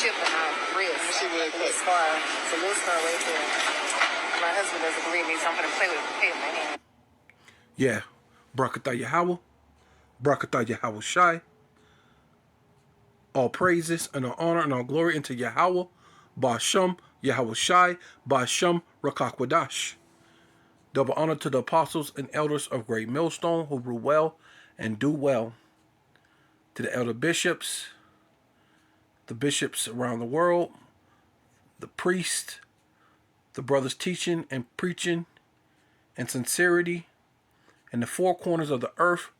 chip in my wrist. Let me see what it It's a scar. It's a little scar right there. My husband doesn't believe me, so I'm gonna play with my hand. Yeah. Barakatah Yahweh. Barakatah Yahweh Shai. All praises and all honor and all glory into Yahweh. Ba'ashem Yahweh Shai. Ba'ashem Rakakwadash. Double honor to the apostles and elders of Great Millstone who rule well and do well. To the elder bishops, the bishops around the world, the priests, the brothers teaching and preaching in sincerity in the four corners of the earth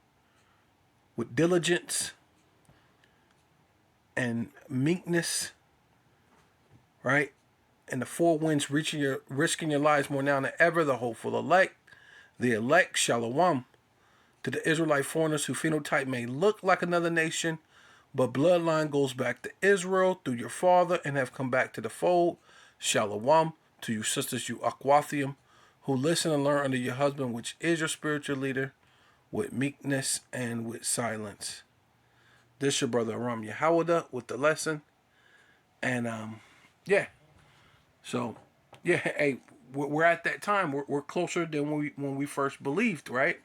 with diligence and meekness, right? And the four winds risking your lives more now than ever, the hopeful elect, shalom, to the Israelite foreigners whose phenotype may look like another nation, but bloodline goes back to Israel through your father and have come back to the fold, shalom, to you sisters, you Akwathium, who listen and learn under your husband, which is your spiritual leader, with meekness and with silence. This your brother Aram Yahawada with the lesson. And yeah. So yeah, hey, we're at that time. We're closer than when we first believed, right?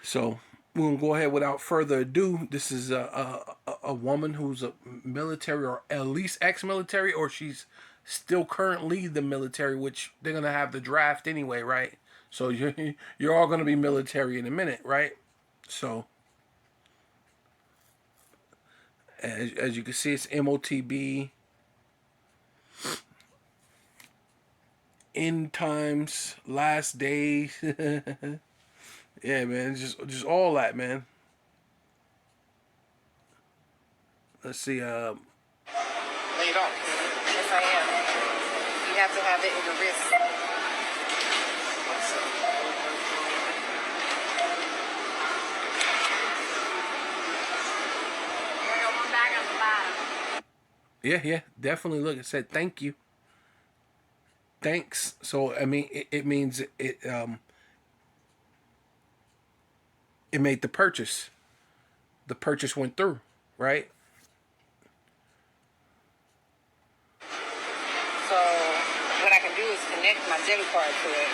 So we're gonna go ahead without further ado. This is a woman who's a military, or at least ex-military, or she's still currently the military, which they're gonna have the draft anyway, right? So you're all gonna be military in a minute, right? So as you can see, it's MOTB. End times, last days. Yeah, man, just all that, man. Let's see. No, you don't. Yes, I am. You have to have it in your wrist. One bag on the bottom. Yeah, definitely. Look, it said thank you. Thanks. So I mean, it means it made the purchase. The purchase went through, right? So what I can do is connect my debit card to it.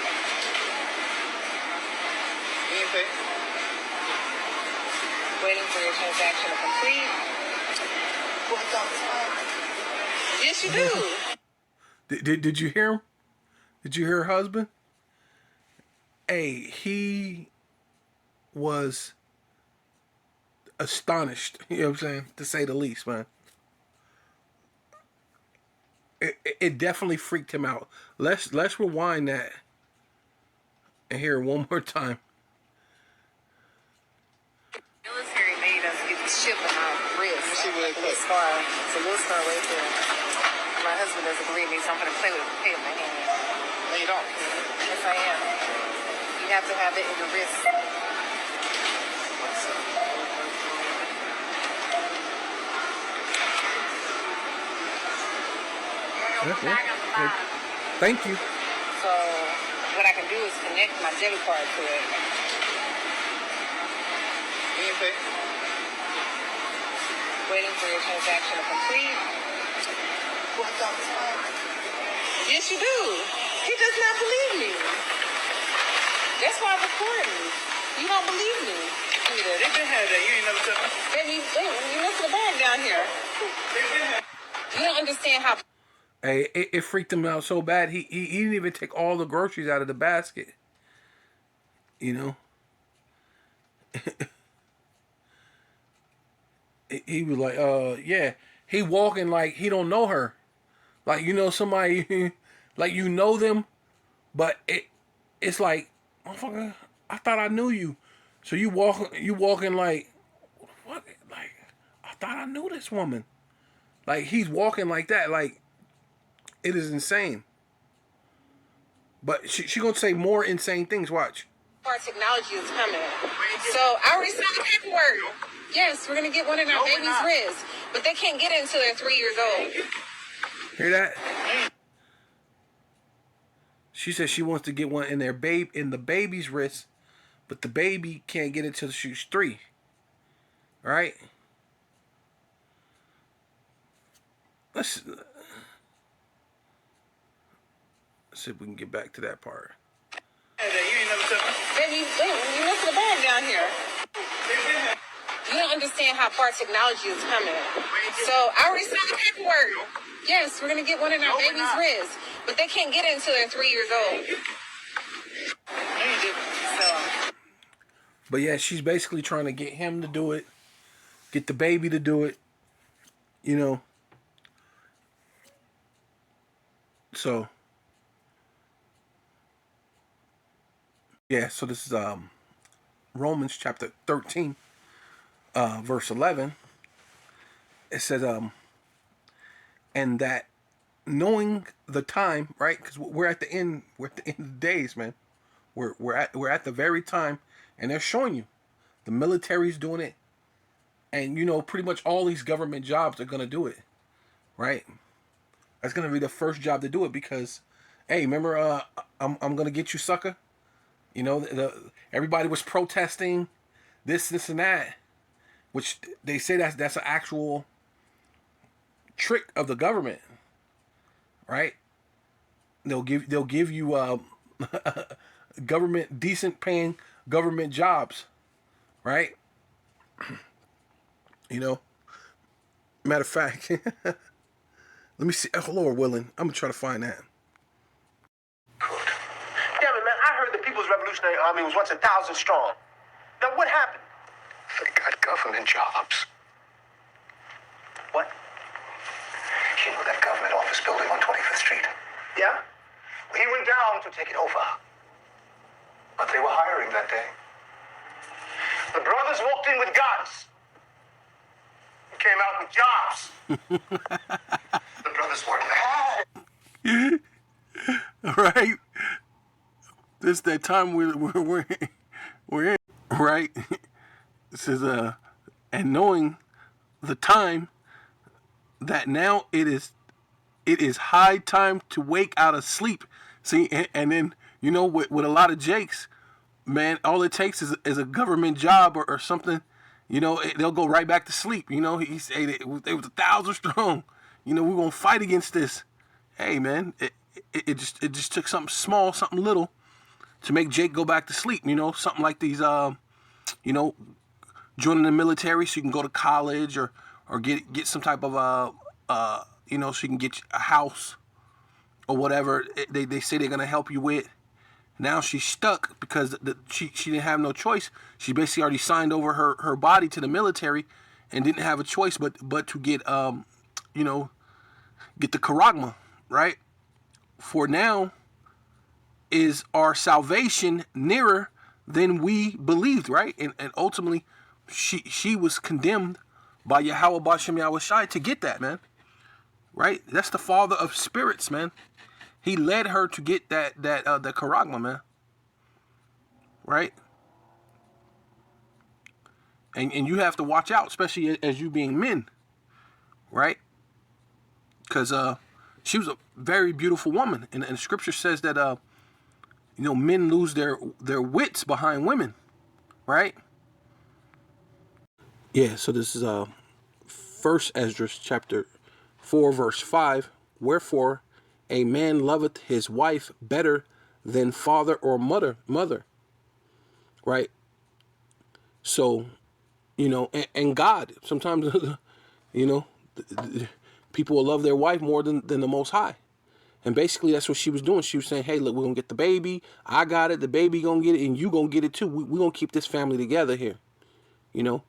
Waiting for your transaction to complete. Yes, you do. Did you hear him? Did you hear her husband? Hey, he was astonished. You know what I'm saying? To say the least, man. It definitely freaked him out. Let's rewind that and hear it one more time. Military made us get the chip in my wrist. Let me see what it It's a scar. It's a little scar right there. My husband doesn't believe me, so I'm gonna play with my hand. No, you don't. Yes, I am. You have to have it in your wrist. Yeah. Thank you. So what I can do is connect my debit card to it. Waiting for your transaction to complete. Yes, you do. He does not believe me. That's why I'm recording. You don't believe me. They been had that. You ain't never told me. Baby, you look for the bag down here. You don't understand how. Hey, it freaked him out so bad. He didn't even take all the groceries out of the basket. You know. He was like, yeah. He walking like he don't know her. Like, you know, somebody, like, you know them, but it's like, motherfucker, I thought I knew you. So you walking like, what? Like, I thought I knew this woman. Like, he's walking like that. Like, it is insane. But she gonna say more insane things. Watch. Our technology is coming. So I already signed the paperwork. Yes, we're gonna get one in our baby's wrist, but they can't get it until they're 3 years old. Hear that? She says she wants to get one in the baby's wrist, but the baby can't get it till she's 3. Right? let's see if we can get back to that part. You ain't never took me. Baby, you look at the bag down here. You don't understand how far technology is coming. So I already signed the paperwork. Yes, we're gonna get one in our baby's wrist, but they can't get it until they're 3 years old. No, you didn't. So But yeah, she's basically trying to get him to do it, get the baby to do it, you know. So yeah, so this is Romans chapter 13, verse 11. It says and that knowing the time, right? Because we're at the end of the days, man. We're at the very time, and they're showing you the military's doing it, and you know pretty much all these government jobs are gonna do it, right? That's gonna be the first job to do it because, hey, remember, I'm gonna get you, sucker. You know, everybody was protesting this, and that, which they say that's an actual trick of the government, right? They'll give you government decent paying government jobs, right? You know, matter of fact, let me see. Oh, Lord willing, I'm gonna try to find that. Damn it, man! I heard the People's Revolutionary Army was once 1,000 strong. Now what happened? They got government jobs. What? You know that government office building on 25th Street? Yeah? He went down to take it over. But they were hiring that day. The brothers walked in with guns. We came out with jobs. The brothers weren't mad. Right? This that time we're in, right? It says and knowing the time that now it is high time to wake out of sleep. See, and then you know with a lot of Jakes, man, all it takes is a government job or something. You know, they'll go right back to sleep. You know, he said they was 1,000 strong. You know, we're gonna fight against this. Hey, man, it just took something small, something little, to make Jake go back to sleep. You know, something like these, you know, joining the military so you can go to college or get some type of you know, so you can get a house or whatever they say they're gonna help you with. Now she's stuck because she didn't have no choice. She basically already signed over her body to the military and didn't have a choice but to get you know, get the charagma, right? For now is our salvation nearer than we believed, right? And ultimately she was condemned by Yahweh Bashem Yahweh Shai to get that, man. Right? That's the father of spirits, man. He led her to get the charagma, man. Right? And you have to watch out, especially as you being men. Right? Because she was a very beautiful woman. And scripture says that you know, men lose their wits behind women. Right? Yeah, so this is First Esdras chapter 4 verse 5. Wherefore a man loveth his wife better than father or mother. Right? So, you know, and God, sometimes, you know, people will love their wife more than the Most High. And basically that's what she was doing. She was saying, hey, look, we're going to get the baby. I got it. The baby going to get it. And you going to get it too. We're going to keep this family together here. You know,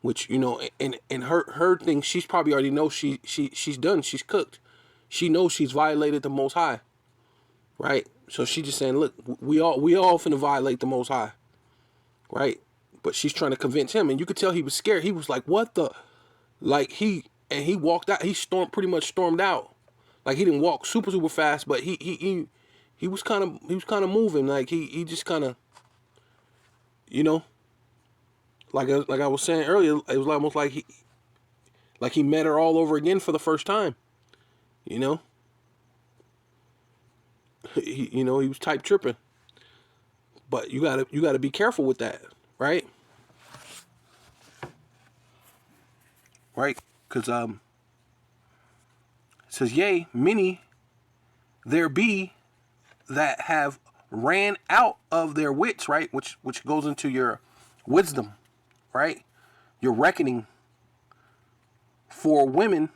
which, you know, and her thing, she's probably already knows she's done. She's cooked. She knows she's violated the Most High. Right? So she's just saying, look, we all finna violate the Most High. Right? But she's trying to convince him. And you could tell he was scared. He was like, what the? Like, he walked out. He pretty much stormed out. Like, he didn't walk super fast, but he was kind of moving. Like, he just kind of, you know, like I was saying earlier, it was almost like he met her all over again for the first time. You know? He was type tripping. But you gotta be careful with that, right? Right? Because says, yea, many there be that have ran out of their wits, right? Which goes into your wisdom, right? Your reckoning for women,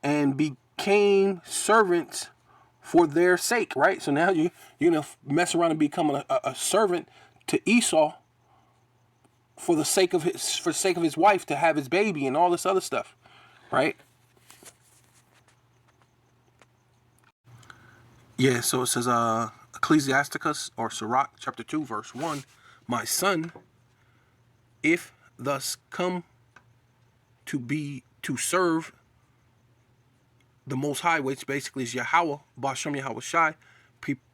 and became servants for their sake, right? So now you're gonna mess around and become a servant to Esau for the sake of his wife, to have his baby and all this other stuff, right? Yeah, so it says Ecclesiasticus or Sirach chapter 2 verse 1, my son, if thus come to serve the Most High, which basically is Yahweh, Bashem Yahweh Shai,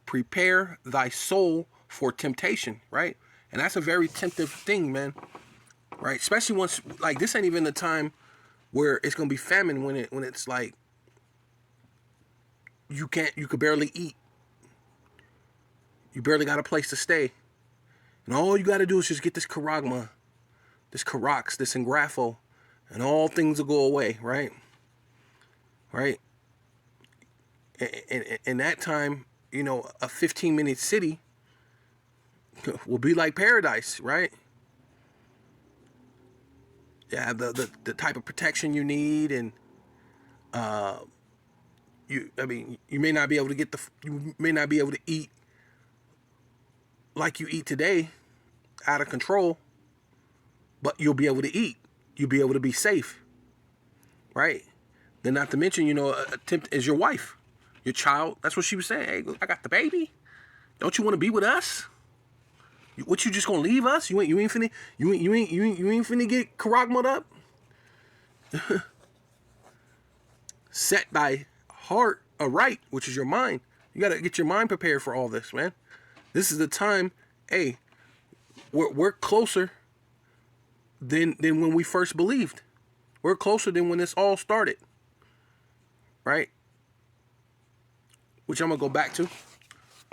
prepare thy soul for temptation, right? And that's a very tempting thing, man, right? Especially once, like, this ain't even the time where it's gonna be famine, when it's like you could barely eat, you barely got a place to stay, and all you got to do is just get this charagma, this Karax, this Engrapho, and all things will go away, right? Right? And in that time, you know, a 15-minute city will be like paradise, right? You have the type of protection you need, and you may not be able to eat like you eat today, out of control, but you'll be able to eat. You'll be able to be safe, right? Then not to mention, you know, attempt is your wife, your child. That's what she was saying. Hey, I got the baby. Don't you want to be with us? What, you just gonna leave us? You ain't finna get karagma'd up? Set thy heart aright, which is your mind. You gotta get your mind prepared for all this, man. This is the time. Hey, we're closer than when we first believed. We're closer than when this all started, right? Which I'm gonna go back to,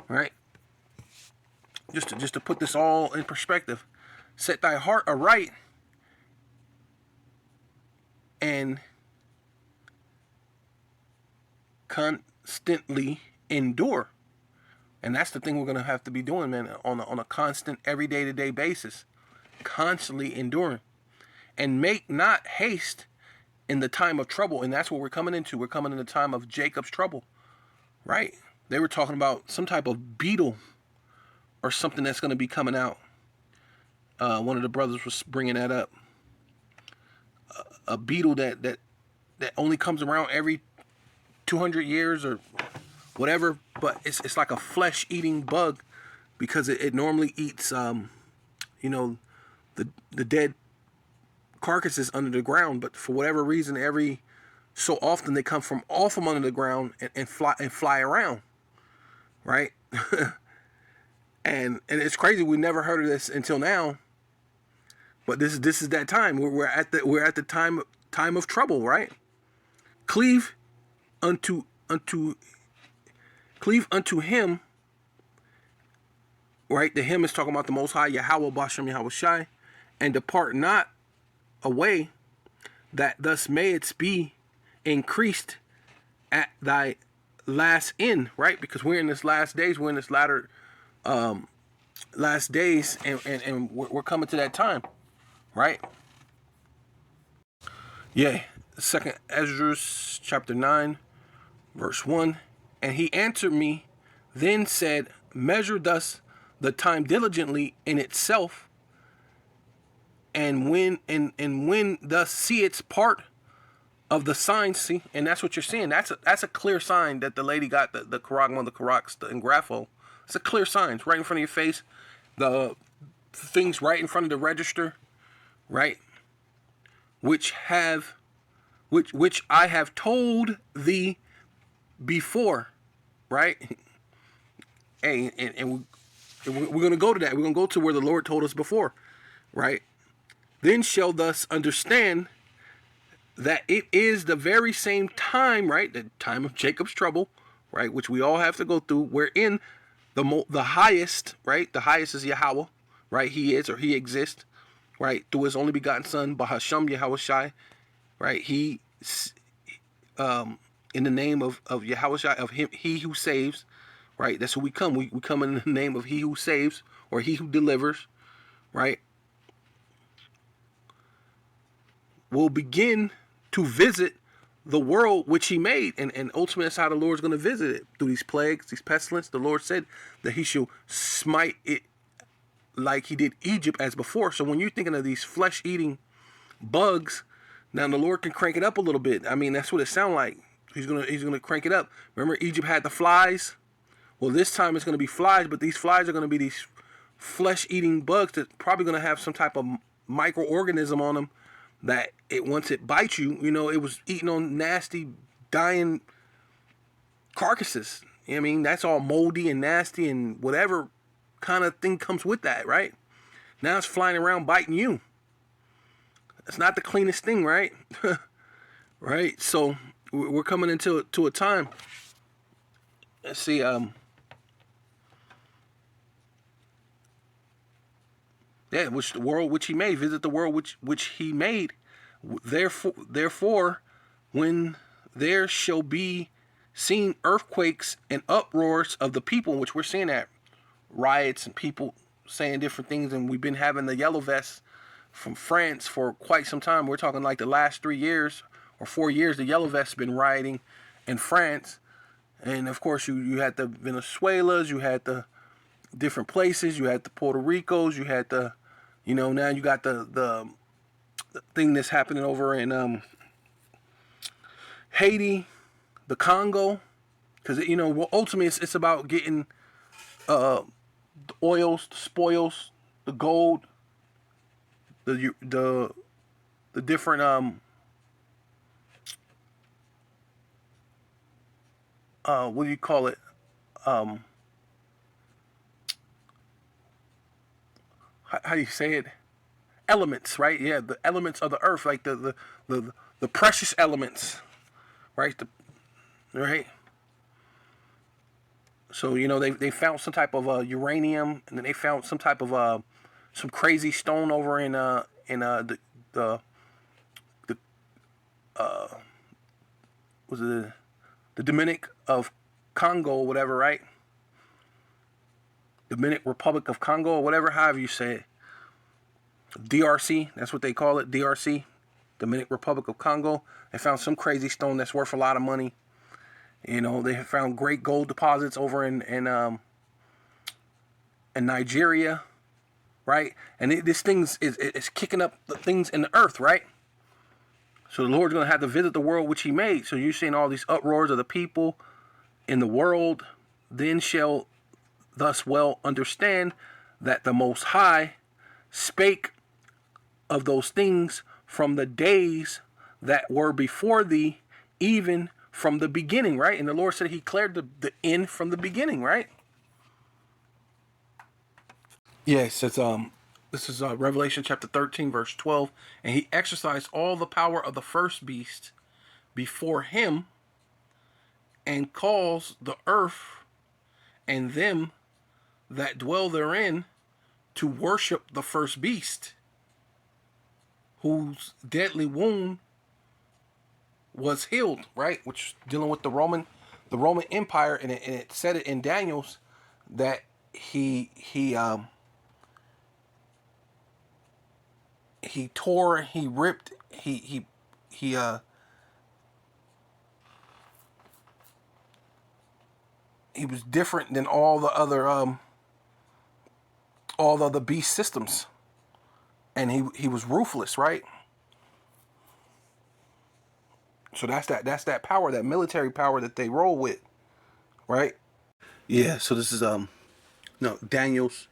right? Just to put this all in perspective. Set thy heart aright and constantly endure. And that's the thing we're gonna have to be doing, man, on a constant, every day-to-day basis. Constantly enduring. And make not haste in the time of trouble. And that's what we're coming into. We're coming in the time of Jacob's trouble, right? They were talking about some type of beetle or something that's going to be coming out. One of the brothers was bringing that up. A beetle that only comes around every 200 years or whatever, but it's like a flesh-eating bug, because it normally eats, you know, the dead carcasses under the ground. But for whatever reason, every so often they come from under the ground and fly around, right? and it's crazy. We never heard of this until now. But this is that time. We're at the time of trouble, right? Cleave unto him, right? The him is talking about the Most High, Yahweh, Bashem, Yahweh Shai, and depart not away, that thus may it be increased at thy last end, right? Because we're in this last days, we're in this latter last days, and we're coming to that time, right? Yeah. 2nd Esdras chapter 9 verse 1, and he answered me, then said, measure thus the time diligently in itself, and when thus see its part of the signs. See, and that's what you're seeing. That's a clear sign that the lady got the charagma, the Karax, the Engrapho. It's a clear sign. It's right in front of your face. The things right in front of the register, right? Which I have told thee before, right? Hey, and we're gonna go to that. We're gonna go to where the Lord told us before, right? Then shall thus understand that it is the very same time, right? The time of Jacob's trouble, right? Which we all have to go through. Wherein the highest, right? The highest is Yahweh, right? He is, or he exists, right? Through his only begotten son, Bahasham Yahweh Shai, right? He in the name of Yahushua, of him, he who saves, right? That's who we come. We come in the name of he who saves, or he who delivers, right? Will begin to visit the world which he made. And ultimately that's how the Lord's going to visit it. Through these plagues, these pestilence. The Lord said that he shall smite it like he did Egypt as before. So when you're thinking of these flesh-eating bugs, now the Lord can crank it up a little bit. I mean, that's what it sounds like. He's gonna crank it up. Remember, Egypt had the flies. Well, this time it's gonna be flies, but these flies are gonna be these flesh-eating bugs that's probably gonna have some type of microorganism on them that once it bites you, it was eating on nasty, dying carcasses. You know what I mean? That's all moldy and nasty and whatever kind of thing comes with that, right? Now it's flying around biting you. It's not the cleanest thing, right? Right? So we're coming into a time. Let's see. Which the world which he made, visit the world which he made. Therefore, when there shall be seen earthquakes and uproars of the people, which we're seeing that riots and people saying different things, and we've been having the yellow vests from France for quite some time. We're talking like the last 3 years or 4 years, the yellow vests been rioting in France. And of course, you had the Venezuelas, you had the different places, you had the Puerto Ricos, you had the, now you got the thing that's happening over in Haiti, the Congo, because ultimately it's about getting the oils, the spoils, the gold, the different what do you call it? How do you say it? Elements, right? Yeah, the elements of the earth, like the precious elements, right? Right. So they found some type of uranium, and then they found some type of some crazy stone over in the was it the Dominic of Congo or whatever, right? Dominic Republic of Congo or whatever, however you say it. DRC, that's what they call it, DRC, Dominic Republic of Congo. They found some crazy stone that's worth a lot of money. They have found great gold deposits over in Nigeria, right? And this thing is kicking up the things in the earth, right? So the Lord's going to have to visit the world which he made. So you're seeing all these uproars of the people in the world. Then shall thus well understand that the Most High spake of those things from the days that were before thee, even from the beginning, right? And the Lord said he cleared the end from the beginning, right? Yes, it's this is Revelation chapter 13, verse 12. And he exercised all the power of the first beast before him, and caused the earth and them that dwell therein to worship the first beast, whose deadly wound was healed, right? Which dealing with the Roman Empire, and it said it in Daniel's that he tore, he ripped, he was different than all the other beast systems, and he was ruthless, right? So that's that power, that military power that they roll with, right? Yeah. So this is Daniel's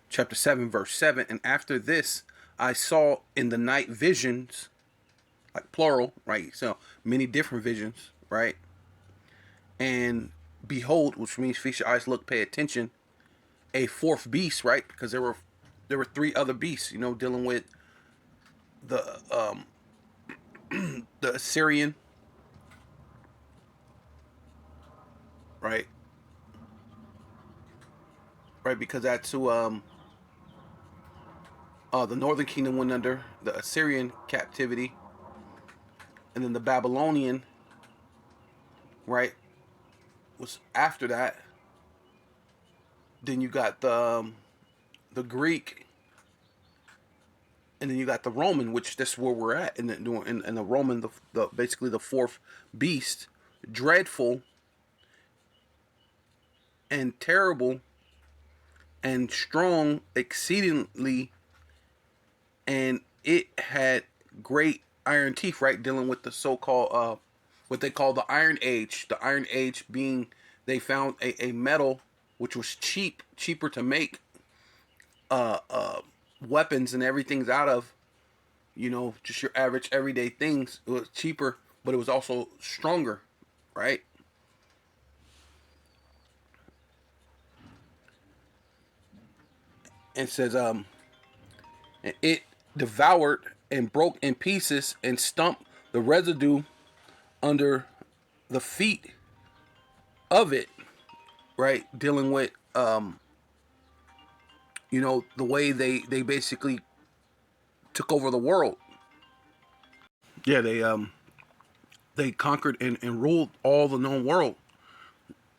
chapter 7, verse 7. And after this, I saw in the night visions, like plural, right? So many different visions, right? And behold, which means feast your eyes, look, pay attention, a fourth beast, right? Because there were 3 other beasts, dealing with the the Assyrian, right? Right, because that's who the northern kingdom went under the Assyrian captivity, and then the Babylonian right, was after that. Then you got the Greek, and then you got the Roman, which that's where we're at in the Roman, the basically the fourth beast, dreadful and terrible and strong exceedingly, and it had great iron teeth, right? Dealing with the so-called what they call the Iron Age. The Iron Age being they found a metal which was cheaper to make weapons and everything's out of, just your average everyday things. It was cheaper, but it was also stronger, right? And it says it devoured and broke in pieces and stumped the residue under the feet of it, right? Dealing with the way they basically took over the world. Yeah, they conquered and ruled all the known world,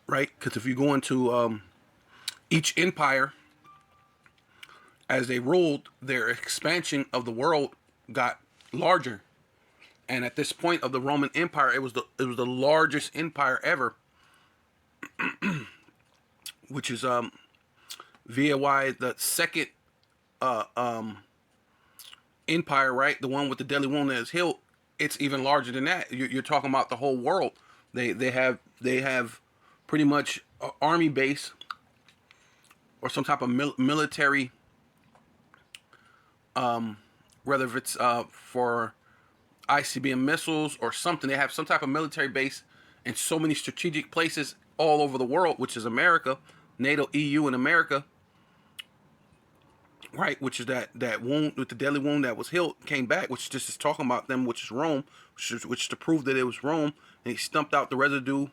right? Because if you go into each empire, as they ruled, their expansion of the world got larger. And at this point of the Roman Empire, it was the largest empire ever, which is via why the second empire, right, the one with the deadly wound that is healed, it's even larger than that. You're talking about the whole world. They have pretty much an army base or some type of military, whether if it's for ICBM missiles or something. They have some type of military base in so many strategic places all over the world, which is America, NATO, EU, and America, right? Which is that wound with the deadly wound that was healed came back, which just is talking about them, which is Rome, which to prove that it was Rome, and he stumped out the residue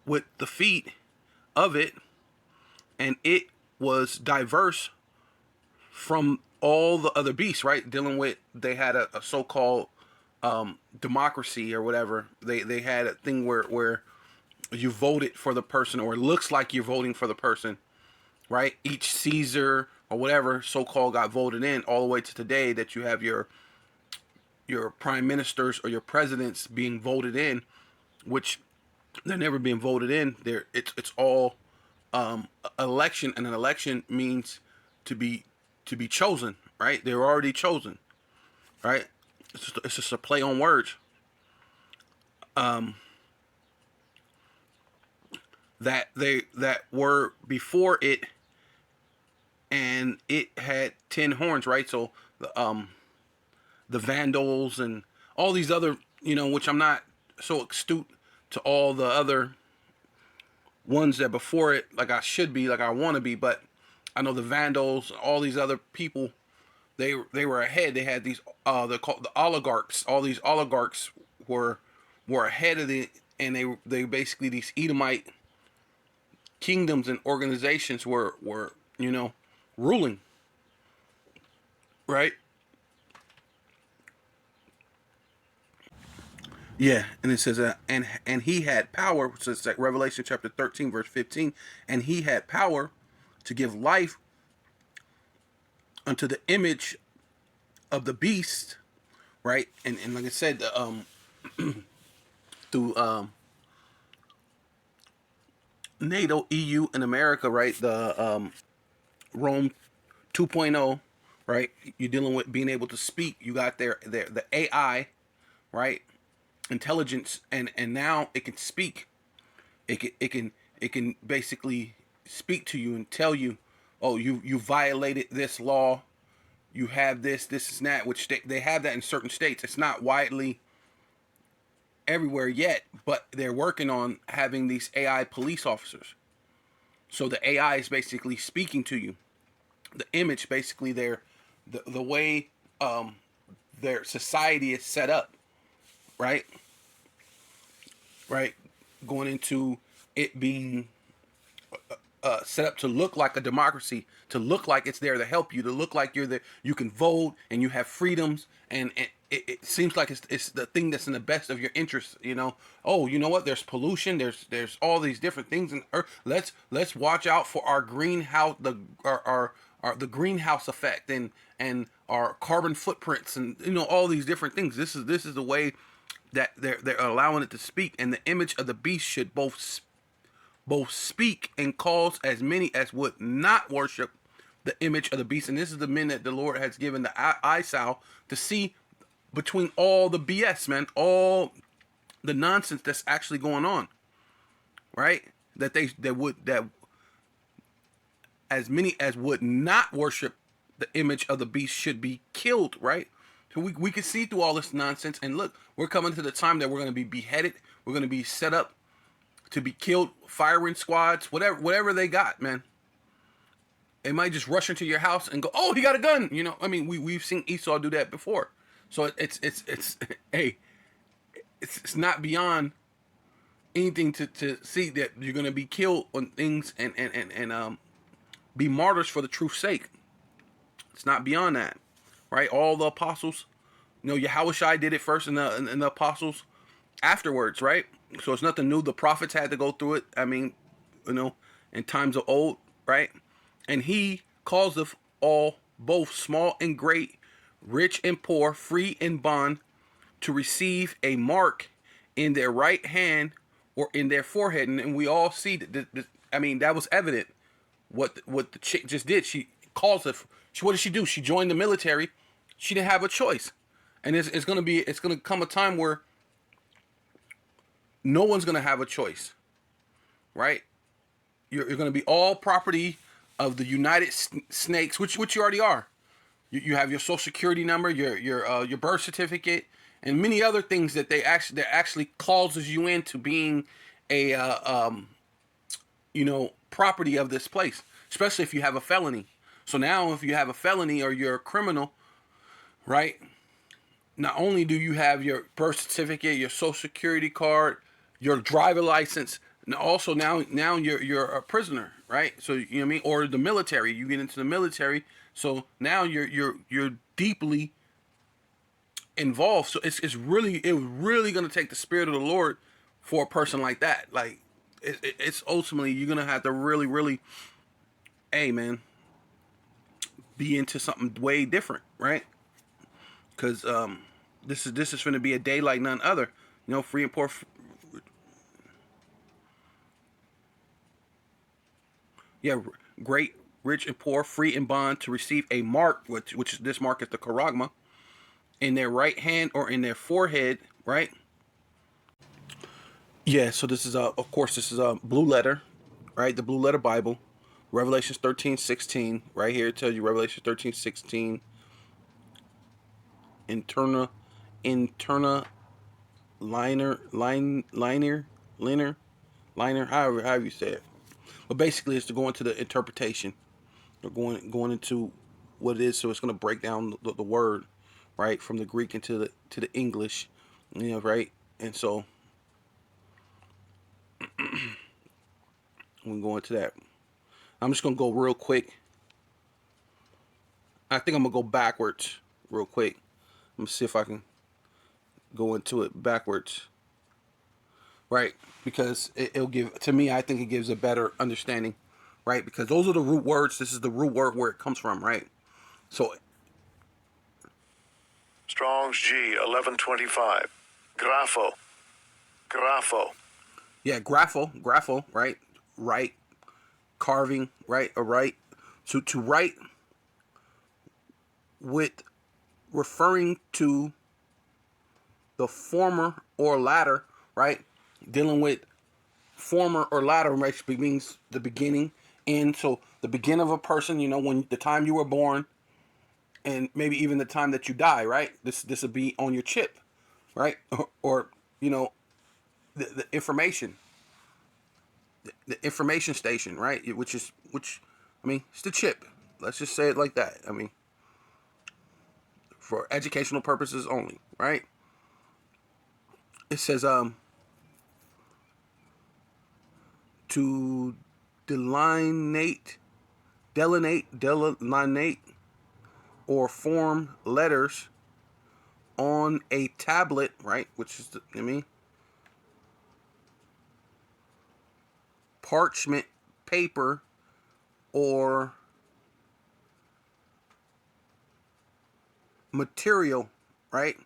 with the feet of it, and it was diverse from all the other beasts, right? Dealing with, they had a so-called democracy or whatever. They had a thing where you voted for the person, or it looks like you're voting for the person, right? Each Caesar or whatever so-called got voted in, all the way to today that you have your prime ministers or your presidents being voted in, which they're never being voted in. It's all election, and an election means to be chosen, right? They're already chosen, right? It's just a play on words. That were before it, and it had 10 horns, right? So the Vandals and all these other, which I'm not so astute to all the other ones that before it, like I should be, like I want to be, but I know the Vandals, all these other people, they were ahead. They had these they're called the oligarchs. All these oligarchs were ahead of and they basically, these Edomite kingdoms and organizations were ruling, right? Yeah, and it says and he had power, which is like Revelation chapter 13 verse 15, and he had power to give life unto the image of the beast, right? And like I said, through NATO, EU, and America, right? The Rome 2.0, right? You're dealing with being able to speak. You got the AI, right? Intelligence, and now it can speak. It can basically speak to you and tell you, oh, you violated this law. You have this and that, which they have that in certain states. It's not widely everywhere yet, but they're working on having these AI police officers. So the AI is basically speaking to you. The image, basically, the way their society is set up, right? Right, going into it being set up to look like a democracy, to look like it's there to help you, to look like you're there, you can vote and you have freedoms, and it seems like it's the thing that's in the best of your interest, you know. Oh, you know what? There's pollution. There's all these different things in Earth. Let's watch out for our greenhouse our the greenhouse effect and our carbon footprints and you know all these different things. This is the way that they're allowing it to speak, and the image of the beast should both speak and cause as many as would not worship the image of the beast. And this is the men that the Lord has given the eyesight to see between all the BS, man, all the nonsense that's actually going on, right? That as many as would not worship the image of the beast should be killed, right? So we can see through all this nonsense, and look, we're coming to the time that we're going to be beheaded. We're going to be set up to be killed, firing squads, whatever they got, man. They might just rush into your house and go, "Oh, he got a gun," you know. I mean, we've seen Esau do that before. So it's hey, it's not beyond anything to see that you're gonna be killed on things and be martyrs for the truth's sake. It's not beyond that, right? All the apostles, you know, Yahushua did it first, and the apostles afterwards, right? So it's nothing new. The prophets had to go through it. I mean, you know, in times of old, right? And he causeth all, both small and great, rich and poor, free and bond, to receive a mark in their right hand or in their forehead. And we all see that. I mean, that was evident. What the chick just did. She calls it. What did she do? She joined the military. She didn't have a choice. And it's gonna come a time where no one's gonna have a choice, right? You're gonna be all property of the United Snakes, which you already are. You have your social security number, your birth certificate, and many other things that actually clauses you into being a property of this place, especially if you have a felony. So now, if you have a felony or you're a criminal, right? Not only do you have your birth certificate, your social security card, your driver license, and also now you're a prisoner, right? So you know what I mean, or the military. You get into the military, so now you're deeply involved. So it's really gonna take the spirit of the Lord for a person like that. Like it's ultimately you're gonna have to really, hey man, be into something way different, right? Because this is going to be a day like none other. You know, free and poor. Yeah, great, rich and poor, free and bond, to receive a mark, which this mark is the charagma, in their right hand or in their forehead, right? Yeah, so this is of course this is a blue letter, right? The blue letter Bible, Revelations 13:16, right here it tells you Revelation 13:16. Interna liner, however you say it. But basically it's to go into the interpretation. They're going into what it is, so it's going to break down the word, right, from the Greek into the English, you know, right? And so we're going to that. I'm just going to go real quick. I think I'm going to go backwards real quick. Let me see if I can go into it backwards. Right, because it'll give, to me, I think it gives a better understanding, right? Because those are the root words. This is the root word where it comes from, right? So Strong's G 1125. Grapho. yeah, grapho, right? Right, carving, right? Or right. So to write with referring to the former or latter, right? Dealing with former or latter, right, means the beginning. And so the beginning of a person, you know, when the time you were born, and maybe even the time that you die, right? This will be on your chip, right? Or you know, the information, the information station, right? Which I mean, it's the chip. Let's just say it like that. I mean, for educational purposes only, right? It says to delineate, or form letters on a tablet, right, which is parchment paper or material, right?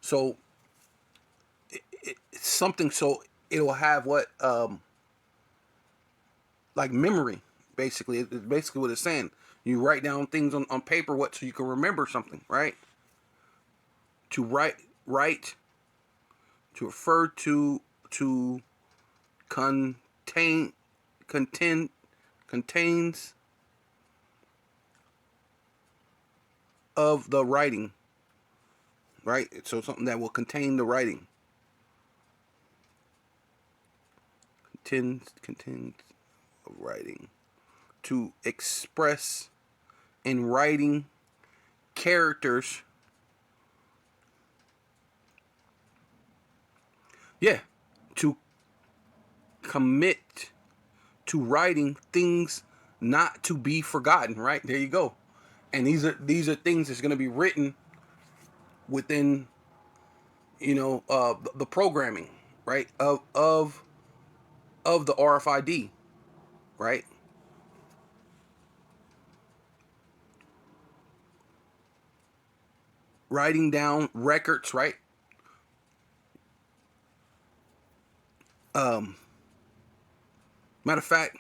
So it's something, so it'll have what like memory, basically. It's basically what it's saying. You write down things on paper, what, so you can remember something, right? To write, to refer to contain, contains of the writing, right? So something that will contain the writing. Contains of writing. To express in writing characters. Yeah. To commit to writing things not to be forgotten, right? There you go. And these are things that's going to be written within, the programming, right, of the RFID, right? Writing down records, right? Matter of fact,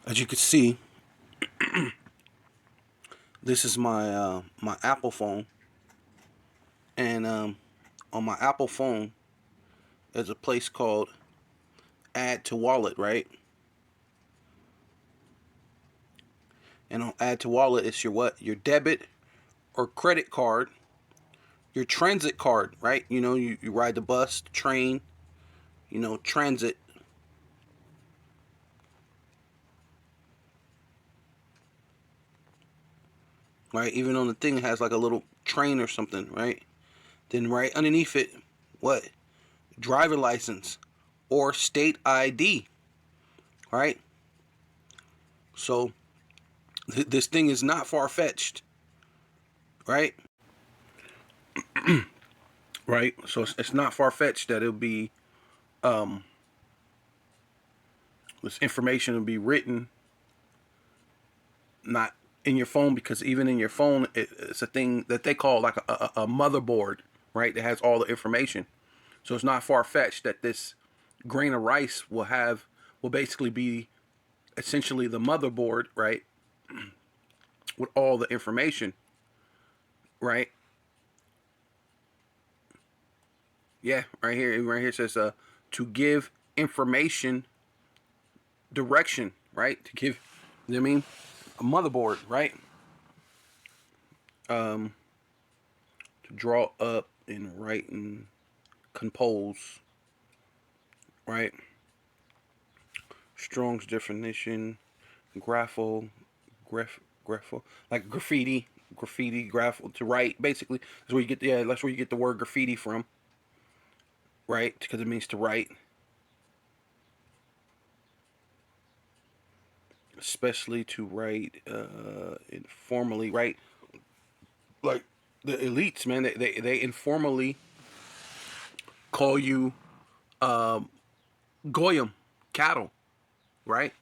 as you can see, this is my my Apple phone, and on my Apple phone, there's a place called Add to Wallet, right? And on Add to Wallet, it's your what? Your debit or credit card, your transit card, right? You ride the bus, the train, transit. Right? Even on the thing, it has like a little train or something, right? Then right underneath it, what? Driver license or state ID, right? So this thing is not far-fetched, right? Right? So it's not far-fetched that it'll be this information will be written not in your phone, because even in your phone, it's a thing that they call like a motherboard, right? That has all the information. So it's not far-fetched that this grain of rice will basically be essentially the motherboard, right? With all the information, right? Yeah, right here says to give information direction, right? To give, a motherboard, right? To draw up and write and compose, right? Strong's definition, grapho, like graffiti, grapho, to write. Basically, that's where you get the word graffiti from, right? Because it means to write. Especially to write informally, right? Like the elites, man, they informally call you goyim, cattle, right?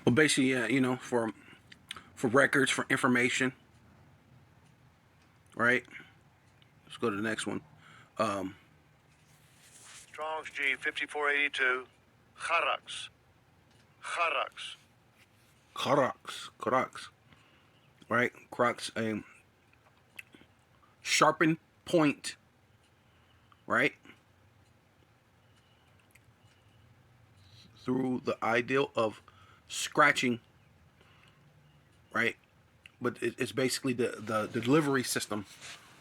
Well, basically, yeah, for records, for information, right? Let's go to the next one. Strong's G 5482. Kharaks. Crux, right? Crux, a sharpened point, right? Through the ideal of scratching, right? But it's basically the delivery system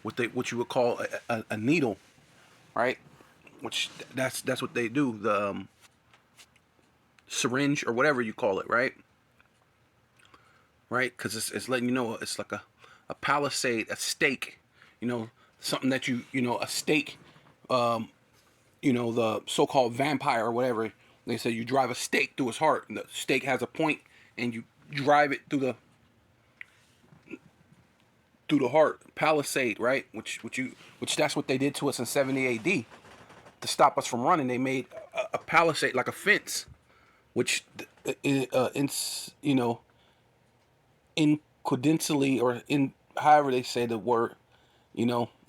with what you would call a needle, right? Which that's what they do, the syringe or whatever you call it, right? Right, because it's letting you know it's like a palisade, a stake, something that a stake, the so-called vampire or whatever They say you drive a stake through his heart, and the stake has a point, and you drive it through the heart. Palisade, right? Which that's what they did to us in 70 A.D. to stop us from running. They made a palisade, like a fence, which incredentally, or in however they say the word,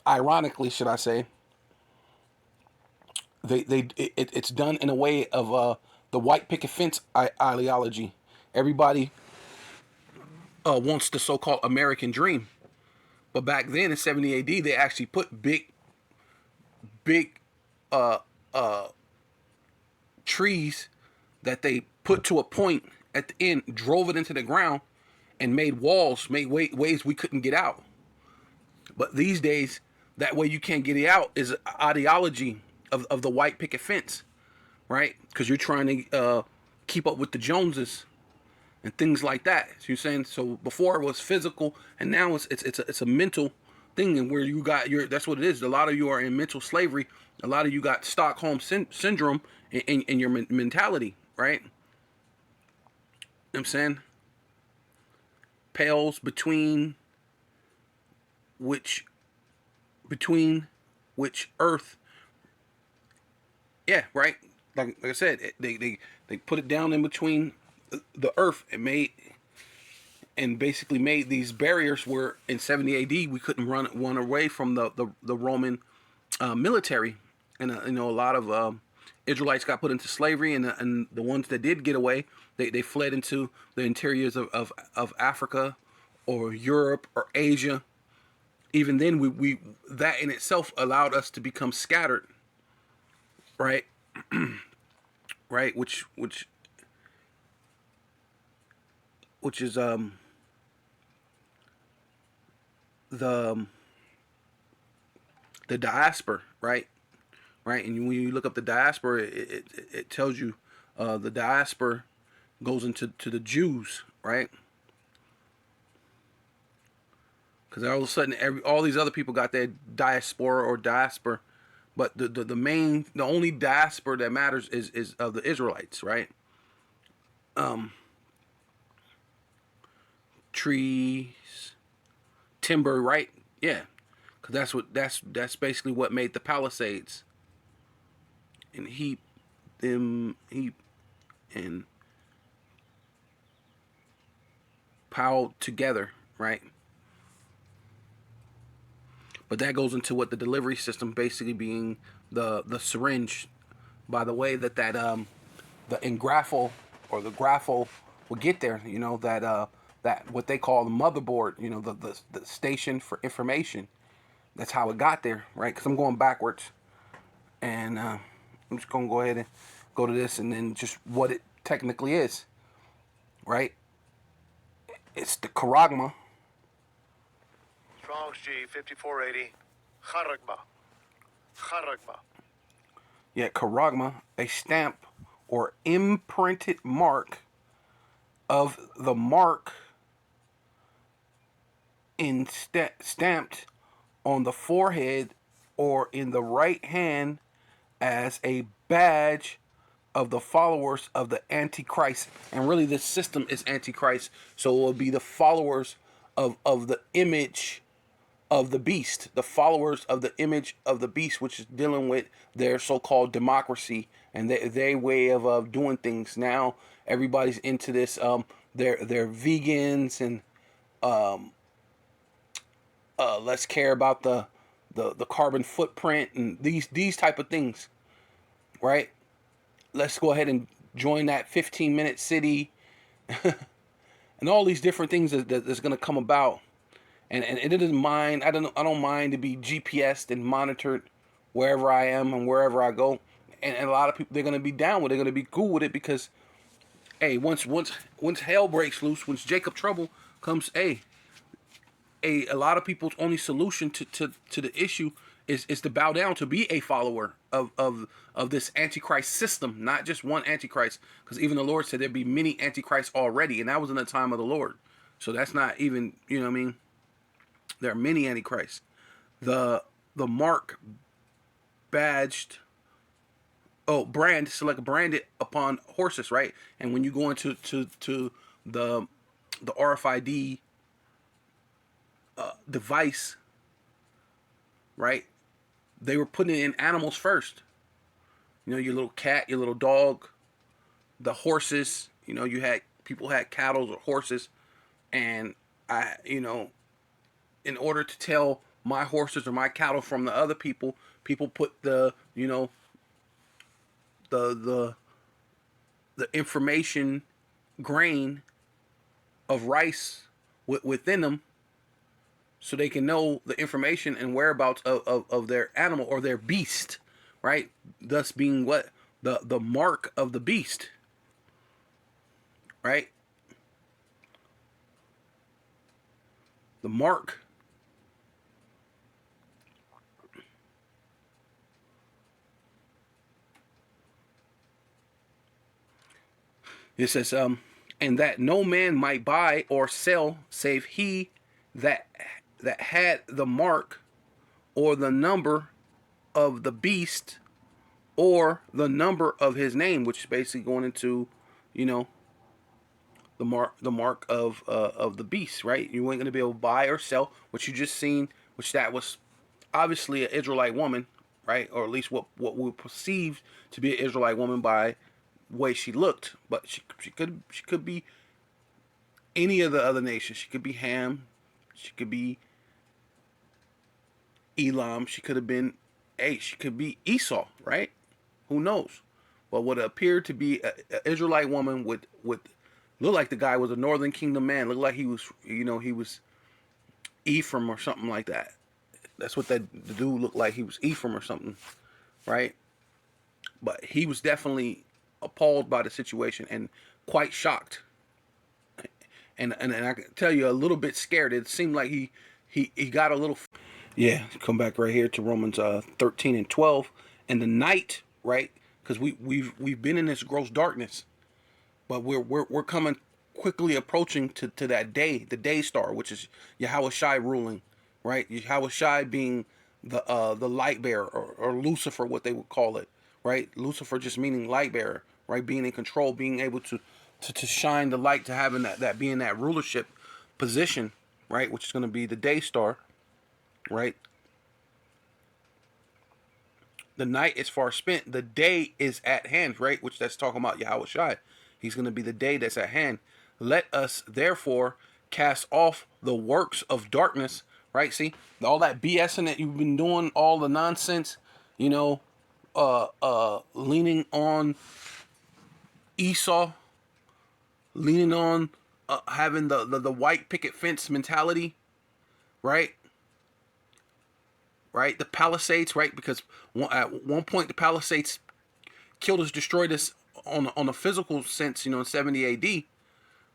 ironically, should I say, it's done in a way of the white picket fence ideology. Everybody wants the so-called American dream, but back then in 70 A.D. they actually put big trees that they put to a point at the end, drove it into the ground, and made walls, made ways we couldn't get out. But these days, that way you can't get it out is an ideology of the white picket fence, right? Because you're trying to keep up with the Joneses and things like that. So you're saying, so before it was physical, and now it's a mental thing, and where you got that's what it is. A lot of you are in mental slavery. A lot of you got Stockholm syndrome in your mentality, right? You know what I'm saying? Pales between which earth. Yeah, right. Like I said, they put it down in between the earth and basically made these barriers where in 70 A.D. we couldn't run away from the Roman military, and a lot of Israelites got put into slavery, and the ones that did get away, they fled into the interiors of Africa or Europe or Asia. Even then, we that in itself allowed us to become scattered, right? Right, which is the diaspora, right? And when you look up the diaspora, it tells you the diaspora goes into the Jews, right? Because all of a sudden, all these other people got their diaspora, but the only diaspora that matters is of the Israelites, right? Trees, timber, right? Yeah, because that's basically what made the Palisades, and heap and piled together, right? But that goes into what the delivery system basically being the syringe. By the way, that the engraphel or the graphel will get there. That what they call the motherboard. The station for information. That's how it got there, right? Because I'm going backwards, and I'm just gonna go ahead and go to this, and then just what it technically is, right? It's the charagma. Strong's G 5480. Charagma. Yeah, charagma, a stamp or imprinted mark of the mark stamped on the forehead or in the right hand as a badge of the followers of the Antichrist. And really this system is Antichrist, so it will be the followers of the image of the beast, the followers of the image of the beast, which is dealing with their so-called democracy and their way of doing things. Now everybody's into this. They're vegans, and let's care about the carbon footprint and these type of things, right? Let's go ahead and join that 15-minute city and all these different things that's going to come about. And it doesn't mind. I don't mind to be GPSed and monitored wherever I am and wherever I go. And a lot of people, they're gonna be down with it. They're gonna be cool with it because, hey, once hell breaks loose, once Jacob trouble comes, a lot of people's only solution to the issue is to bow down, to be a follower of this Antichrist system, not just one Antichrist. Because even the Lord said there'd be many Antichrists already, and that was in the time of the Lord. So that's not even, you know what I mean? There are many Antichrists. The mark badged brand, select branded upon horses, right? And when you go into the RFID device, right? They were putting it in animals first. You know, your little cat, your little dog, the horses. You know, people had cattle or horses, and in order to tell my horses or my cattle from the other people put the information grain of rice within them, so they can know the information and whereabouts of their animal or their beast, right? Thus being what? The mark of the beast, right? The mark. It says, and that no man might buy or sell save he that had the mark or the number of the beast or the number of his name, which is basically going into, the mark of the beast, right? You ain't gonna be able to buy or sell what you just seen, which that was obviously an Israelite woman, right? Or at least what we perceived to be an Israelite woman by the way she looked, but she could be any of the other nations. She could be Ham, she could be Elam, she could have been she could be Esau, right? Who knows? But what appeared to be an Israelite woman with looked like the guy was a Northern Kingdom man. Looked like he was, he was Ephraim or something like that. That's what the dude looked like. He was Ephraim or something, right? But he was definitely appalled by the situation and quite shocked. And I can tell you, a little bit scared. It seemed like he got a little. Yeah, come back right here to Romans 13 and 12. And the night, right? Because we've been in this gross darkness, but we're coming quickly approaching to that day, the day star, which is Yahweh Shai ruling, right? Yahweh Shai being the light bearer, or Lucifer, what they would call it, right? Lucifer just meaning light bearer, right? Being in control, being able to shine the light, to having that being that rulership position, right? Which is going to be the day star, right? The night is far spent. The day is at hand, right? Which that's talking about Yahweh Shai. He's going to be the day that's at hand. Let us therefore cast off the works of darkness, right? See, all that BSing that you've been doing, all the nonsense, leaning on Esau, leaning on having the white picket fence mentality, right? Right, the Palisades, right? Because at one point the Palisades killed us, destroyed us on a physical sense, in 70 AD,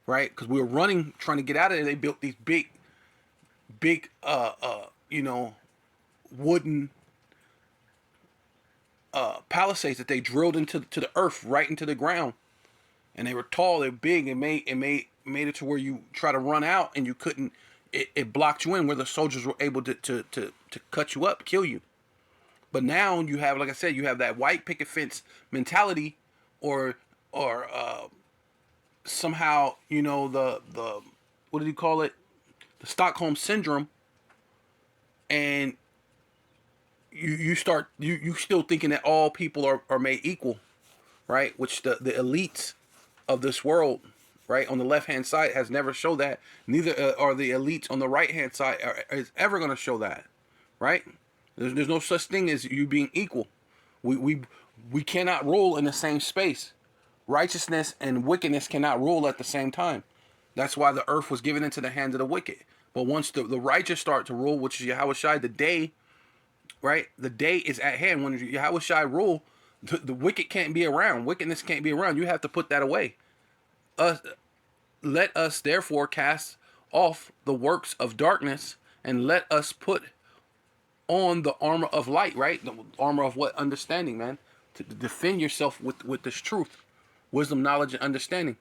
right? Because we were running, trying to get out of there. They built these big, wooden palisades that they drilled into the earth, right into the ground, and they were tall, they're big, and made it to where you try to run out and you couldn't. It blocked you in, where the soldiers were able to cut you up, kill you. But now you have, like I said, you have that white picket fence mentality, or somehow, the what do you call it? The Stockholm syndrome, and you still thinking that all people are made equal, right? Which the elites of this world, right, on the left hand side has never showed that. Neither are the elites on the right hand side is ever going to show that, right? There's no such thing as you being equal. We cannot rule in the same space. Righteousness and wickedness cannot rule at the same time. That's why the earth was given into the hand of the wicked. But once the righteous start to rule, which is Yahweh Shai, the day, right? The day is at hand. When Yahweh Shai rule, the wicked can't be around. Wickedness can't be around. You have to put that away. Let us therefore cast off the works of darkness, and let us put on the armor of light, right? The armor of what? Understanding, man. To defend yourself with this truth, wisdom, knowledge, and understanding.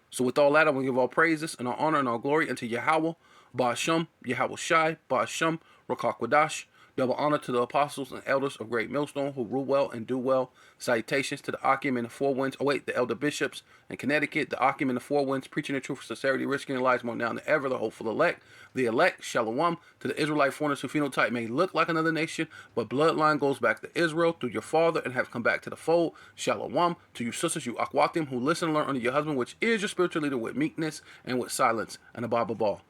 So with all that, I will give all praises and all honor and all glory unto Yahweh, Ba'ashem, Yahweh Shai, Ba'ashem, Rakakwadash, Double honor to the apostles and elders of Great Millstone who rule well and do well. Salutations to the Akim and the Four Winds. Oh wait, the elder bishops in Connecticut. The Akim and the Four Winds, preaching the truth for sincerity, risking their lives more now than ever. The hopeful elect. The elect, Shalom. To the Israelite foreigners who phenotype may look like another nation, but bloodline goes back to Israel through your father and have come back to the fold. Shalom. To you sisters, you Akwatim, who listen and learn under your husband, which is your spiritual leader, with meekness and with silence. And a Bible ball.